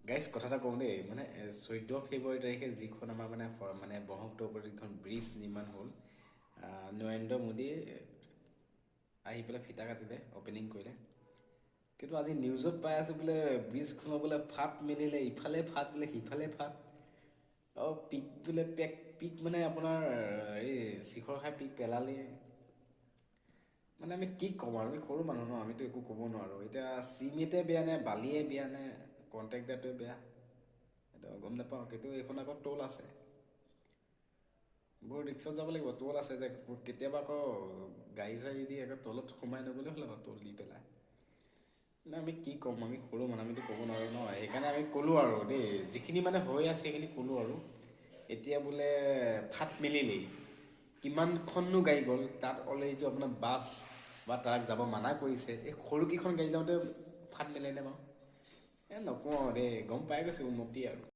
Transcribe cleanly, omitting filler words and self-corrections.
guys কথা এটা কওঁ দেই মানে 14 ফেব্ৰুৱাৰী তাৰিখে যিখন আমাৰ মানে ব্ৰহ্মপুত্ৰৰ ওপৰত যিখন ব্ৰিজ নিৰ্মাণ হ'ল নৰেন্দ্ৰ মোদী আহি পেলাই ফিতা কাটিলে অ'পেনিং কৰিলে কিন্তু আজি নিউজত পাই আছোঁ বোলে ব্ৰিজখনৰ বোলে ফাট মেলিলে ইফালে ফাট বোলে সিফালে ফাট পিক বোলে পিক মানে আপোনাৰ এই শিখৰ খাই পিক পেলালে মানে আমি কি ক'ম আৰু আমি সৰু মানুহ ন আমিতো একো ক'ব নোৱাৰোঁ এতিয়া চিমেণ্টে বেয়া নে বালিয়ে বেয়া নে কণ্ট্ৰেক্টাৰটোৱে বেয়া সেইটো গম নাপাওঁ কিন্তু এইখন আগত টল আছে বৰ ৰিক্সত যাব লাগিব টল আছে যে কেতিয়াবা আকৌ গাড়ী চাড়ী দি আকৌ তলত সোমাই নগ'লে হ'ল আকৌ টল দি পেলাই নাই আমি কি ক'ম আমি সৰু মানুহ আমিতো ক'ব নোৱাৰোঁ ন সেইকাৰণে আমি ক'লোঁ আৰু দেই যিখিনি মানে হৈ আছে সেইখিনি ক'লোঁ আৰু এতিয়া বোলে ফাট মেলিলেই কিমানখননো গাড়ী গ'ল তাত অলৰেডিটো আপোনাৰ বাছ বা ট্ৰাক যাব মানা কৰিছে এই সৰুকেইখন গাড়ী যাওঁতে ফাট মেলেনে বাৰু নকওঁ আৰু দেই গম পাই গৈছে উন্নতি আৰু